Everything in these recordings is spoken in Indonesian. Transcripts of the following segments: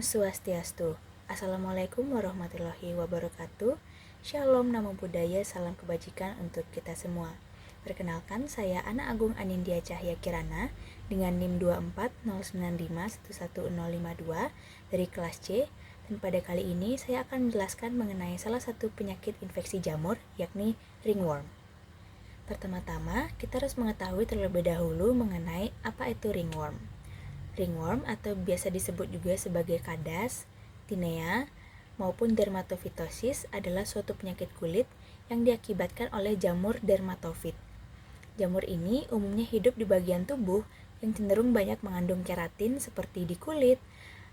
Swastiastu. Assalamualaikum warahmatullahi wabarakatuh. Shalom, namo buddhaya, salam kebajikan untuk kita semua. Perkenalkan, saya Ana Agung Anindya Cahya Kirana dengan NIM 24095111052 dari kelas C. Dan pada kali ini saya akan menjelaskan mengenai salah satu penyakit infeksi jamur, yakni ringworm. Pertama-tama, kita harus mengetahui terlebih dahulu mengenai apa itu ringworm. Ringworm atau biasa disebut juga sebagai kadas, tinea, maupun dermatofitosis adalah suatu penyakit kulit yang diakibatkan oleh jamur dermatofit. Jamur ini umumnya hidup di bagian tubuh yang cenderung banyak mengandung keratin seperti di kulit,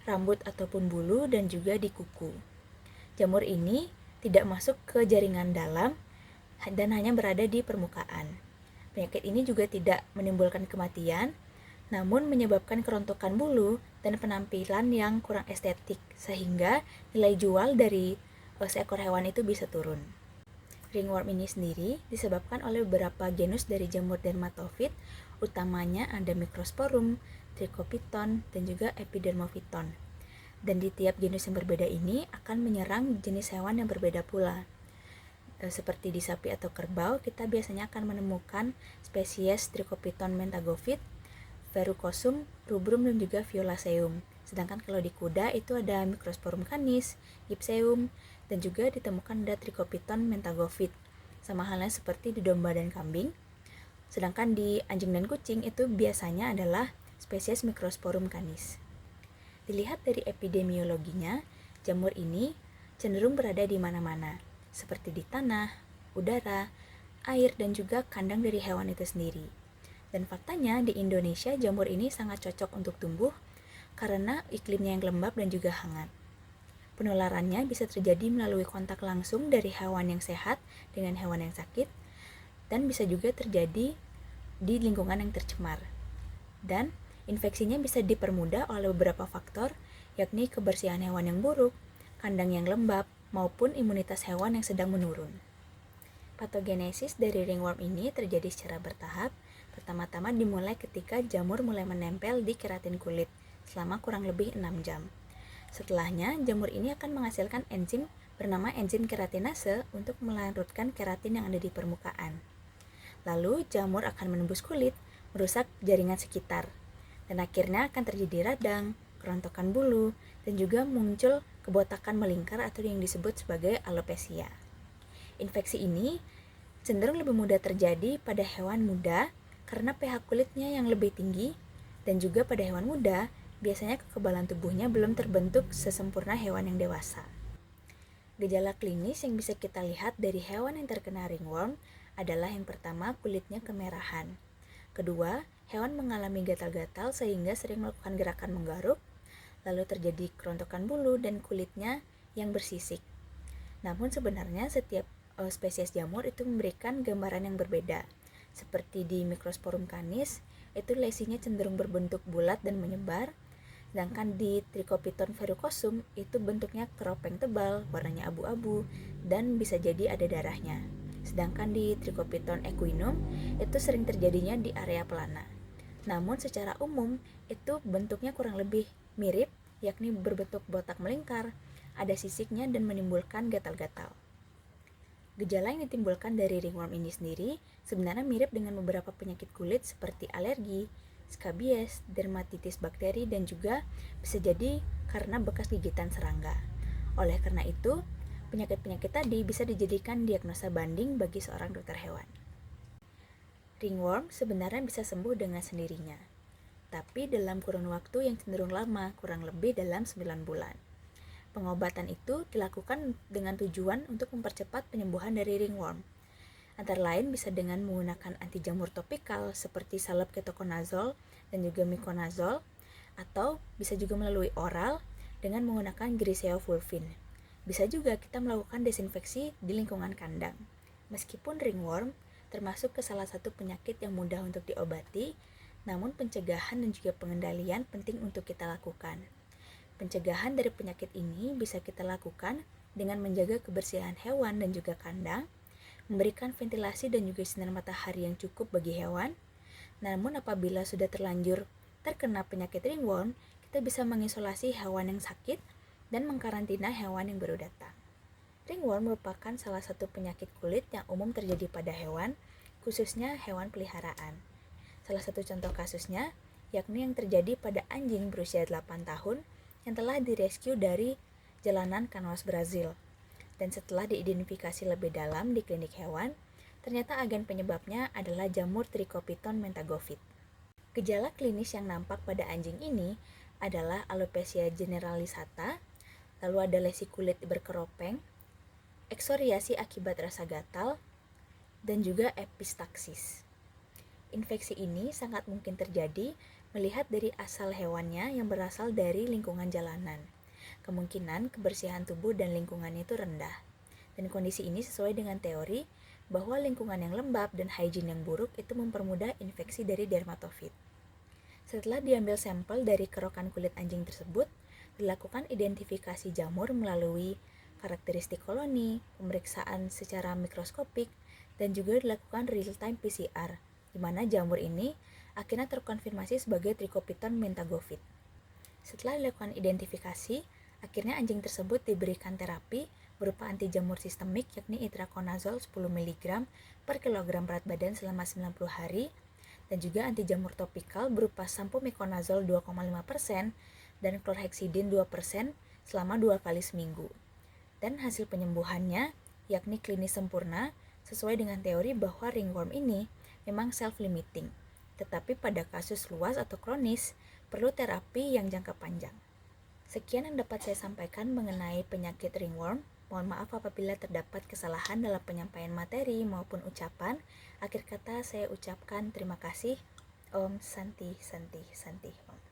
rambut ataupun bulu, dan juga di kuku. Jamur ini tidak masuk ke jaringan dalam dan hanya berada di permukaan. Penyakit ini juga tidak menimbulkan kematian, namun menyebabkan kerontokan bulu dan penampilan yang kurang estetik, sehingga nilai jual dari seekor hewan itu bisa turun. Ringworm ini sendiri disebabkan oleh beberapa genus dari jamur dermatofit, utamanya ada Microsporum, Trichopiton, dan juga Epidermophyton. Dan di tiap genus yang berbeda ini akan menyerang jenis hewan yang berbeda pula. Seperti di sapi atau kerbau, kita biasanya akan menemukan spesies Trichopiton mentagophyt, Verrucosum, rubrum, dan juga Violaceum. Sedangkan kalau di kuda itu ada Microsporum canis, Ipseum, dan juga ditemukan ada Trichopiton mentagophyt. Sama halnya seperti di domba dan kambing. Sedangkan di anjing dan kucing itu biasanya adalah spesies Microsporum canis. Dilihat dari epidemiologinya, jamur ini cenderung berada di mana-mana, seperti di tanah, udara, air, dan juga kandang dari hewan itu sendiri. Dan faktanya di Indonesia jamur ini sangat cocok untuk tumbuh karena iklimnya yang lembab dan juga hangat. Penularannya bisa terjadi melalui kontak langsung dari hewan yang sehat dengan hewan yang sakit, dan bisa juga terjadi di lingkungan yang tercemar. Dan infeksinya bisa dipermudah oleh beberapa faktor, yakni kebersihan hewan yang buruk, kandang yang lembab, maupun imunitas hewan yang sedang menurun. Patogenesis dari ringworm ini terjadi secara bertahap. Pertama-tama dimulai ketika jamur mulai menempel di keratin kulit selama kurang lebih 6 jam. Setelahnya, jamur ini akan menghasilkan enzim bernama enzim keratinase untuk melarutkan keratin yang ada di permukaan. Lalu, jamur akan menembus kulit, merusak jaringan sekitar, dan akhirnya akan terjadi radang, kerontokan bulu, dan juga muncul kebotakan melingkar atau yang disebut sebagai alopecia. Infeksi ini cenderung lebih mudah terjadi pada hewan muda karena pH kulitnya yang lebih tinggi, dan juga pada hewan muda biasanya kekebalan tubuhnya belum terbentuk sesempurna hewan yang dewasa. Gejala klinis yang bisa kita lihat dari hewan yang terkena ringworm adalah yang pertama, kulitnya kemerahan. Kedua, hewan mengalami gatal-gatal sehingga sering melakukan gerakan menggaruk, lalu terjadi kerontokan bulu dan kulitnya yang bersisik. Namun sebenarnya setiap spesies jamur itu memberikan gambaran yang berbeda. Seperti di Microsporum canis, itu lesinya cenderung berbentuk bulat dan menyebar. Sedangkan di Trichopiton verrucosum, itu bentuknya keropeng tebal, warnanya abu-abu, dan bisa jadi ada darahnya. Sedangkan di Trichopiton equinum, itu sering terjadinya di area pelana. Namun secara umum, itu bentuknya kurang lebih mirip, yakni berbentuk botak melingkar, ada sisiknya, dan menimbulkan gatal-gatal. Gejala yang ditimbulkan dari ringworm ini sendiri sebenarnya mirip dengan beberapa penyakit kulit seperti alergi, skabies, dermatitis bakteri, dan juga bisa jadi karena bekas gigitan serangga. Oleh karena itu, penyakit-penyakit tadi bisa dijadikan diagnosa banding bagi seorang dokter hewan. Ringworm sebenarnya bisa sembuh dengan sendirinya, tapi dalam kurun waktu yang cenderung lama, kurang lebih dalam 9 bulan. Pengobatan itu dilakukan dengan tujuan untuk mempercepat penyembuhan dari ringworm. Antara lain bisa dengan menggunakan anti jamur topikal seperti salep ketoconazole dan juga miconazole, atau bisa juga melalui oral dengan menggunakan griseofulvin. Bisa juga kita melakukan desinfeksi di lingkungan kandang. Meskipun ringworm termasuk ke salah satu penyakit yang mudah untuk diobati, namun pencegahan dan juga pengendalian penting untuk kita lakukan. Pencegahan dari penyakit ini bisa kita lakukan dengan menjaga kebersihan hewan dan juga kandang, memberikan ventilasi dan juga sinar matahari yang cukup bagi hewan. Namun apabila sudah terlanjur terkena penyakit ringworm, kita bisa mengisolasi hewan yang sakit dan mengkarantina hewan yang baru datang. Ringworm merupakan salah satu penyakit kulit yang umum terjadi pada hewan, khususnya hewan peliharaan. Salah satu contoh kasusnya yakni yang terjadi pada anjing berusia 8 tahun yang telah direscue dari jalanan Canoas, Brazil. Dan setelah diidentifikasi lebih dalam di klinik hewan, ternyata agen penyebabnya adalah jamur Trichopiton mentagophyt. Gejala klinis yang nampak pada anjing ini adalah alopecia generalisata, lalu ada lesi kulit berkeropeng, eksoriasi akibat rasa gatal, dan juga epistaksis. Infeksi ini sangat mungkin terjadi melihat dari asal hewannya yang berasal dari lingkungan jalanan. Kemungkinan kebersihan tubuh dan lingkungannya itu rendah. Dan kondisi ini sesuai dengan teori bahwa lingkungan yang lembab dan hygiene yang buruk itu mempermudah infeksi dari dermatofit. Setelah diambil sampel dari kerokan kulit anjing tersebut, dilakukan identifikasi jamur melalui karakteristik koloni, pemeriksaan secara mikroskopik, dan juga dilakukan real-time PCR, di mana jamur ini akhirnya terkonfirmasi sebagai Trichopiton mentagophyt. Setelah dilakukan identifikasi, akhirnya anjing tersebut diberikan terapi berupa anti jamur sistemik yakni itraconazole 10 mg per kilogram berat badan selama 90 hari dan juga anti jamur topikal berupa sampomiconazole 2,5% dan chlorhexidine 2% selama 2 kali seminggu. Dan hasil penyembuhannya yakni klinis sempurna sesuai dengan teori bahwa ringworm ini memang self-limiting, tetapi pada kasus luas atau kronis perlu terapi yang jangka panjang. Sekian yang dapat saya sampaikan mengenai penyakit ringworm. Mohon maaf apabila terdapat kesalahan dalam penyampaian materi maupun ucapan. Akhir kata saya ucapkan terima kasih. Om Santi Santi Santi Om.